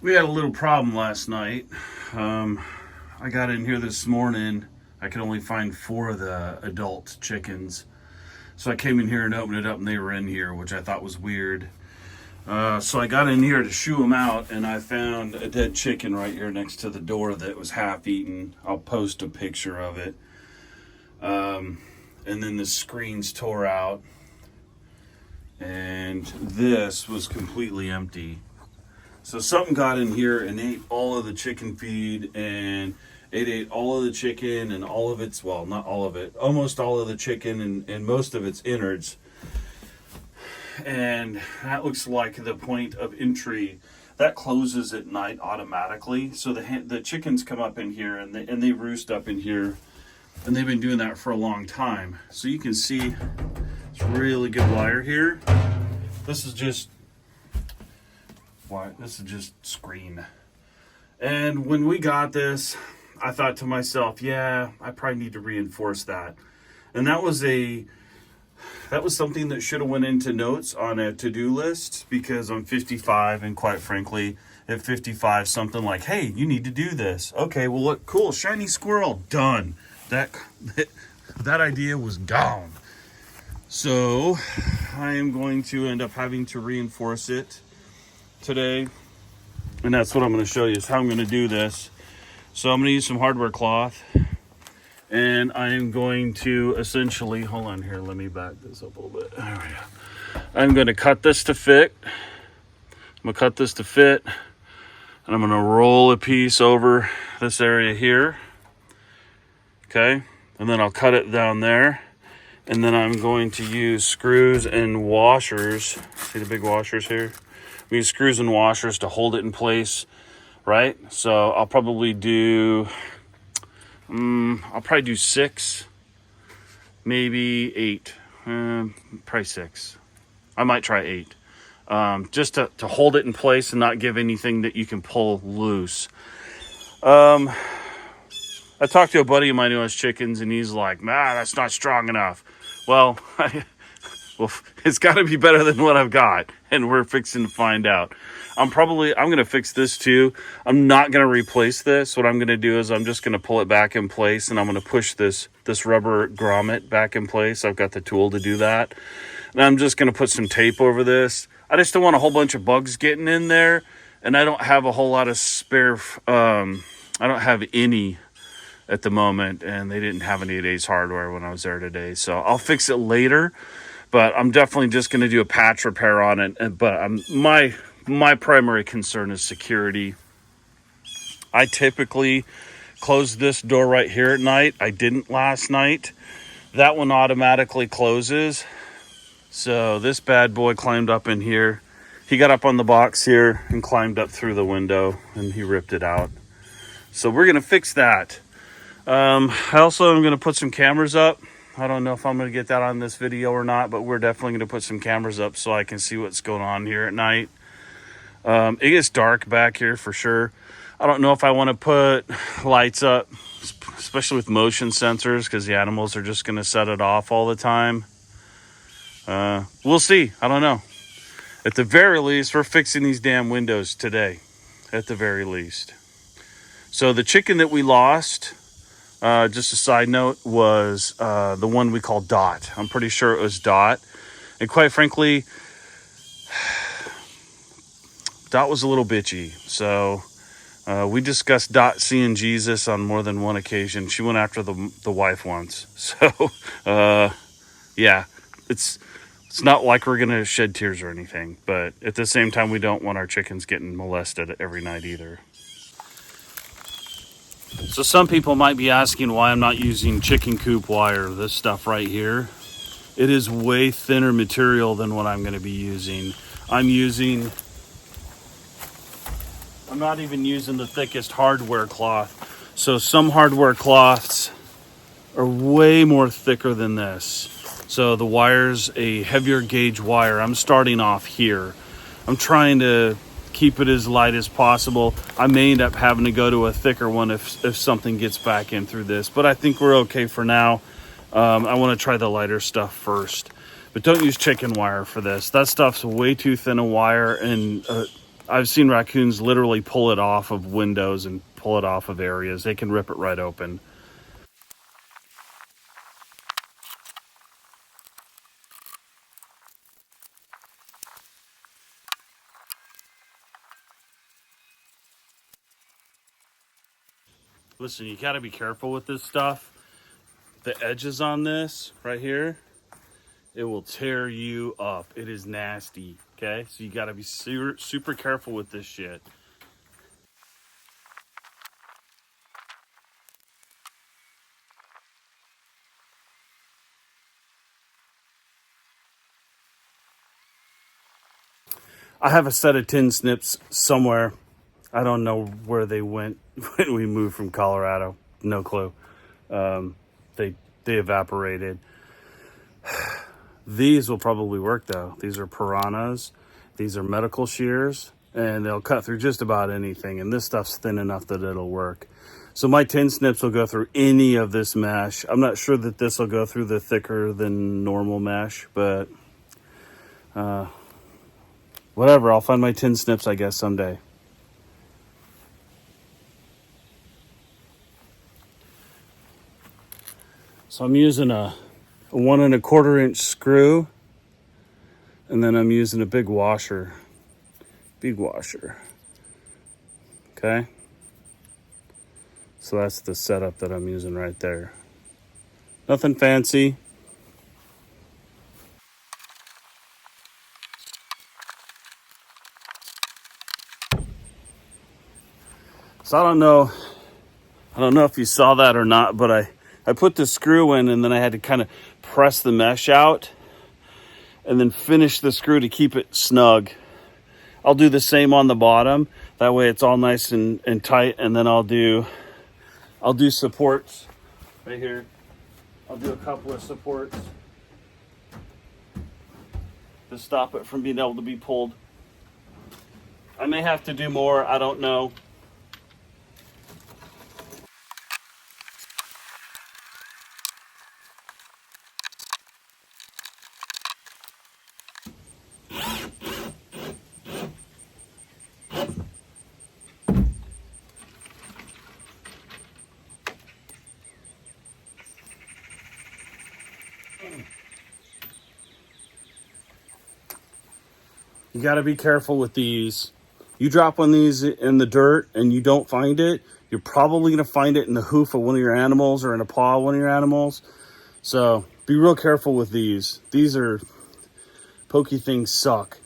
We had a little problem last night. I got in here this morning. I could only find 4 of the adult chickens. So I came in here and opened it up and they were in here, which I thought was weird. So I got in here to shoo them out and I found a dead chicken right here next to the door that was half eaten. I'll post a picture of it. And then the screens tore out. And this was completely empty. So something got in here and ate all of the chicken feed, and it ate all of the chicken and all of its, well, not all of it, almost all of the chicken and most of its innards. And that looks like the point of entry. That closes at night automatically. So the chickens come up in here and they roost up in here. And they've been doing that for a long time. So you can see it's really good wire here. This is just screen. And when we got this, I thought to myself, yeah, I probably need to reinforce that. And that was something that should have went into notes on a to-do list, because I'm 55, and quite frankly, at 55, something like, hey, you need to do this. Okay, well, look, cool, shiny squirrel, done. That idea was gone. So I am going to end up having to reinforce it today, and that's what I'm going to show you is how I'm going to do this. So I'm going to use some hardware cloth, and I am going to essentially, hold on here, let me back this up a little bit. There we go. I'm going to cut this to fit. And I'm going to roll a piece over this area here. Okay, and then I'll cut it down there. And then I'm going to use screws and washers. See the big washers here? We use screws and washers to hold it in place, right? So I'll probably do 6, maybe 8, probably 6. I might try 8, just to hold it in place and not give anything that you can pull loose. I talked to a buddy of mine who has chickens, and he's like, that's not strong enough. Well, it's got to be better than what I've got, and we're fixing to find out. I'm going to fix this too. I'm not going to replace this. What I'm going to do is I'm just going to pull it back in place, and I'm going to push this rubber grommet back in place. I've got the tool to do that. And I'm just going to put some tape over this. I just don't want a whole bunch of bugs getting in there, and I don't have a whole lot of spare, I don't have any at the moment, and they didn't have any of Ace Hardware when I was there today. So I'll fix it later, but I'm definitely just going to do a patch repair on it. But my primary concern is security. I typically close this door right here at night. I didn't last night. That one automatically closes. So this bad boy climbed up in here. He got up on the box here and climbed up through the window, and he ripped it out. So we're going to fix that. I also am going to put some cameras up. I don't know if I'm going to get that on this video or not, but we're definitely going to put some cameras up so I can see what's going on here at night. It gets dark back here for sure. I don't know if I want to put lights up, especially with motion sensors, because the animals are just going to set it off all the time. We'll see. I don't know. At the very least, we're fixing these damn windows today. At the very least. So the chicken that we lost, just a side note, was the one we call Dot. I'm pretty sure it was Dot. And quite frankly, Dot was a little bitchy. So we discussed Dot seeing Jesus on more than one occasion. She went after the wife once. So, yeah, it's not like we're going to shed tears or anything. But at the same time, we don't want our chickens getting molested every night either. So some people might be asking why I'm not using chicken coop wire, this stuff right here. It is way thinner material than what I'm going to be using. I'm not even using the thickest hardware cloth. So some hardware cloths are way more thicker than this. So the wire's a heavier gauge wire. I'm starting off here. I'm trying to keep it as light as possible. I may end up having to go to a thicker one if something gets back in through this, but I think we're okay for now. I want to try the lighter stuff first, but don't use chicken wire for this. That stuff's way too thin a wire, and I've seen raccoons literally pull it off of windows and pull it off of areas. They can rip it right open. Listen, you gotta be careful with this stuff. The edges on this right here, it will tear you up. It is nasty, okay? So you gotta be super, super careful with this shit. I have a set of tin snips somewhere. I don't know where they went when we moved from Colorado. No clue. They evaporated. These will probably work though. These are piranhas. These are medical shears, and they'll cut through just about anything. And this stuff's thin enough that it'll work. So my tin snips will go through any of this mesh. I'm not sure that this will go through the thicker than normal mesh, but whatever. I'll find my tin snips, I guess, someday. So I'm using a 1 1/4 inch screw, and then I'm using a big washer. Okay. So that's the setup that I'm using right there. Nothing fancy. So I don't know if you saw that or not, but I put the screw in, and then I had to kind of press the mesh out and then finish the screw to keep it snug. I'll do the same on the bottom. That way it's all nice and tight, and then I'll do supports right here. I'll do a couple of supports to stop it from being able to be pulled. I may have to do more, I don't know. You got to be careful with these. You drop one of these in the dirt and you don't find it, you're probably going to find it in the hoof of one of your animals or in a paw of one of your animals. So be real careful with these. These are pokey things suck.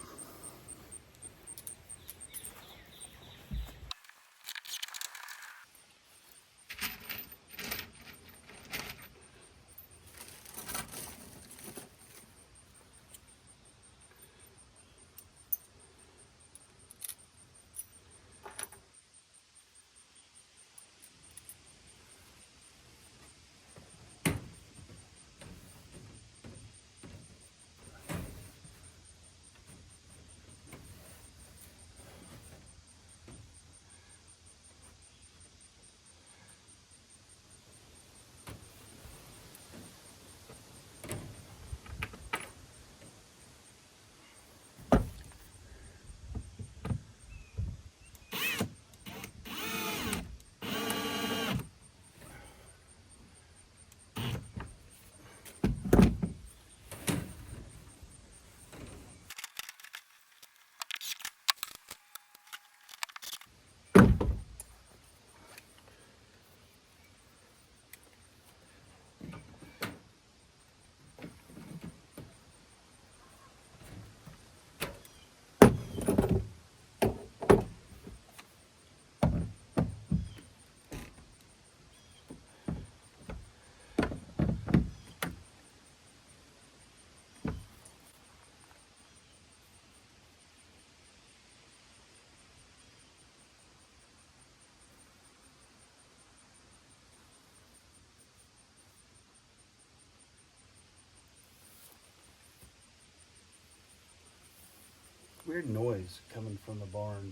Weird noise coming from the barn.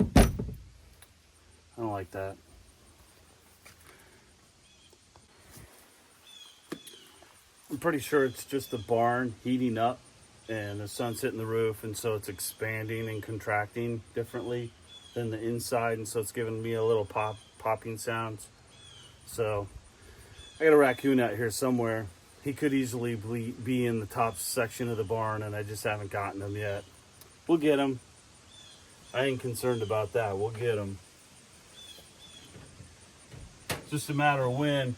I don't like that. I'm pretty sure it's just the barn heating up and the sun's hitting the roof, and so it's expanding and contracting differently than the inside, and so it's giving me a little popping sounds. So I got a raccoon out here somewhere. He could easily be in the top section of the barn, and I just haven't gotten him yet. We'll get him. I ain't concerned about that. We'll get him. It's just a matter of when.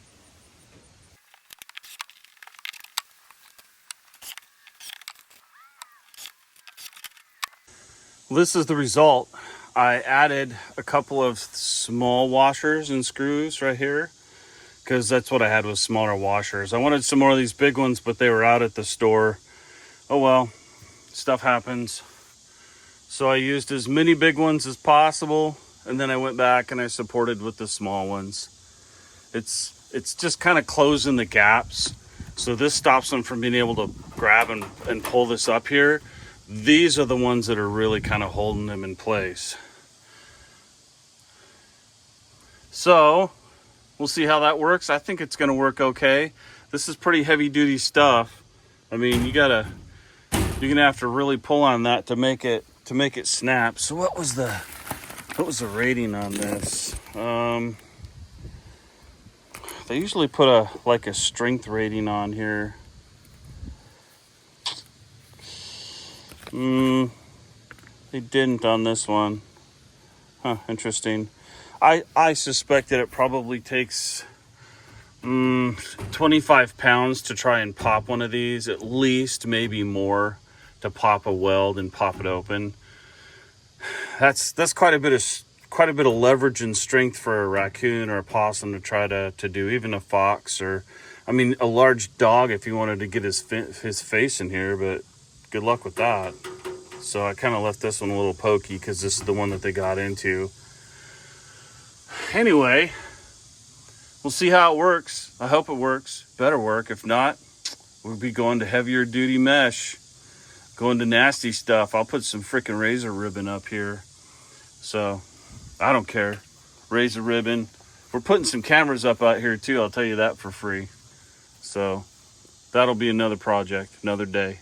This is the result. I added a couple of small washers and screws right here, because that's what I had was smaller washers. I wanted some more of these big ones, but they were out at the store. Oh well, stuff happens. So I used as many big ones as possible, and then I went back and I supported with the small ones. It's just kind of closing the gaps. So this stops them from being able to grab and pull this up here. These are the ones that are really kind of holding them in place. So we'll see how that works. I think it's going to work okay. This is pretty heavy duty stuff. I mean, you're gonna have to really pull on that to make it snap. So what was the rating on this? They usually put a strength rating on here. They didn't on this one. Huh, interesting. I suspect that it probably takes 25 pounds to try and pop one of these, at least, maybe more, to pop a weld and pop it open. That's quite a bit of leverage and strength for a raccoon or a possum to try to do, even a fox, or I mean a large dog if he wanted to get his face in here, but good luck with that. So I kind of left this one a little pokey because this is the one that they got into. Anyway, we'll see how it works. I hope it works. Better work. If not, we'll be going to heavier duty mesh, going to nasty stuff. I'll put some freaking razor ribbon up here. So I don't care. Razor ribbon. We're putting some cameras up out here too. I'll tell you that for free. So that'll be another project, another day.